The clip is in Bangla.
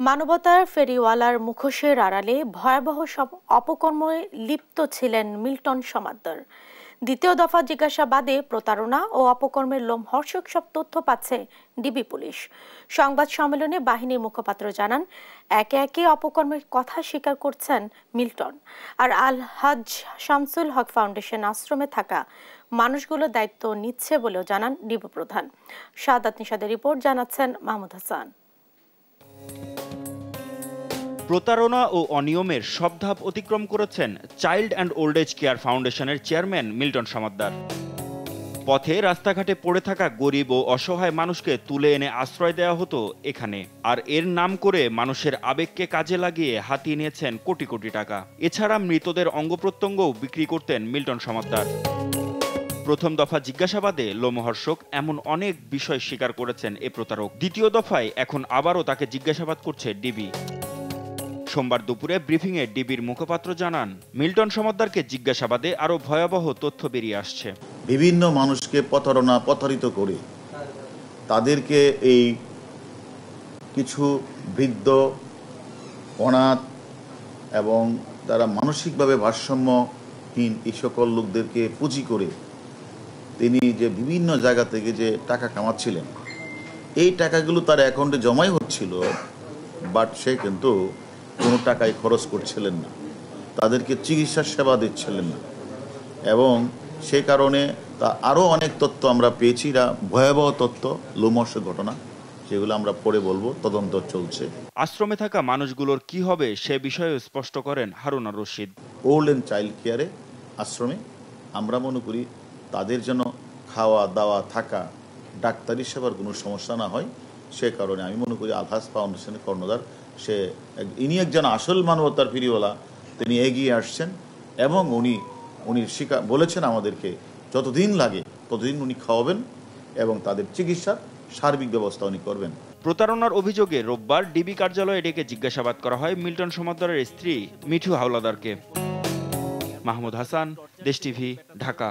মানবতার ফেরিওয়ালার মুখোশের আড়ালে ভয়াবহ সব অপকর্মে লিপ্ত ছিলেন মিল্টন সমাদ্দার। দ্বিতীয় দফা জিজ্ঞাসাবাদে প্রতারণা ও অপকর্মের লোমহর্ষক সব তথ্য পাচ্ছে ডিবি পুলিশ। সংবাদ সম্মেলনে বাহিনীর মুখপাত্র জানান, একে একে অপকর্মের কথা স্বীকার করছেন মিল্টন। আর আল হাজ শামসুল হক ফাউন্ডেশন আশ্রমে থাকা মানুষগুলো দায়িত্ব নিচ্ছে বলেও জানান ডিবি প্রধান। সাদাত নিশাদের রিপোর্ট, জানাচ্ছেন মাহমুদ হাসান। প্রতারণা ও অনিয়মের সব ধাপ অতিক্রম করেছেন child and old age care ফাউন্ডেশনের চেয়ারম্যান মিল্টন সমাদ্দার। পথে রাস্তাঘাটে পড়ে থাকা গরিব ও অসহায় মানুষকে তুলে এনে আশ্রয় দেওয়া হতো এখানে। আর এর নাম করে মানুষের আবেগকে কাজে লাগিয়ে হাতিয়ে নিয়েছেন কোটি কোটি টাকা। এছাড়া মৃতদের অঙ্গপ্রত্যঙ্গও বিক্রি করতেন মিল্টন সমাদ্দার। প্রথম দফা জিজ্ঞাসাবাদে লোমহর্ষক এমন অনেক বিষয় স্বীকার করেছেন এ প্রতারক। দ্বিতীয় দফায় এখন আবারও তাকে জিজ্ঞাসাবাদ করছে ডিবি। সোমবার দুপুরে ব্রিফিংয়ে ডিবির মুখপাত্র জানান, মিল্টন সমাদ্দারকে জিজ্ঞাসাবাদে আরও ভয়াবহ তথ্য বেরিয়ে আসছে। বিভিন্ন মানুষকে প্রতারিত করে তাদেরকে এই কিছু বৃদ্ধ, অনাথ এবং তারা মানসিকভাবে ভারসাম্যহীন এই সকল লোকদেরকে পুঁজি করে তিনি যে বিভিন্ন জায়গা থেকে যে টাকা কামাচ্ছিলেন, এই টাকাগুলো তার অ্যাকাউন্টে জমাই হচ্ছিল, বাট সে কিন্তু কোনো টাকাই খরচ করছিলেন না, তাদেরকে চিকিৎসা সেবা দিচ্ছিলেন না। এবং সে কারণে তা আরও অনেক তথ্য আমরা পেয়েছি, ভয়াবহ তথ্য, লোমহর্ষক ঘটনা, যেগুলো আমরা পরে বলবো, তদন্ত চলছে। আশ্রমে থাকা মানুষগুলোর কি হবে সে বিষয়ে স্পষ্ট করেন হারুন আর রশিদ। ওল্ড অ্যান্ড চাইল্ড কেয়ারে আশ্রমে আমরা মনে করি তাদের যেন খাওয়া দাওয়া থাকা ডাক্তারি সেবার কোনো সমস্যা না হয়, সে কারণে আমি মনে করি আল হাজ ফাউন্ডেশনের কর্ণধার ইনি একজন আসল মানবতার ফেরিওয়ালা, তিনি এগিয়ে আসছেন এবং উনি বলেছেন আমাদেরকে যতদিন লাগে ততদিন উনি খাওয়াবেন এবং তাদের চিকিৎসার সার্বিক ব্যবস্থা উনি করবেন। প্রতারণার অভিযোগে রোববার ডিবি কার্যালয়ে ডেকে জিজ্ঞাসাবাদ করা হয় মিল্টন সমাদ্দারের স্ত্রী মিঠু হাওলাদারকে। মাহমুদ হাসান, দেশ টিভি, ঢাকা।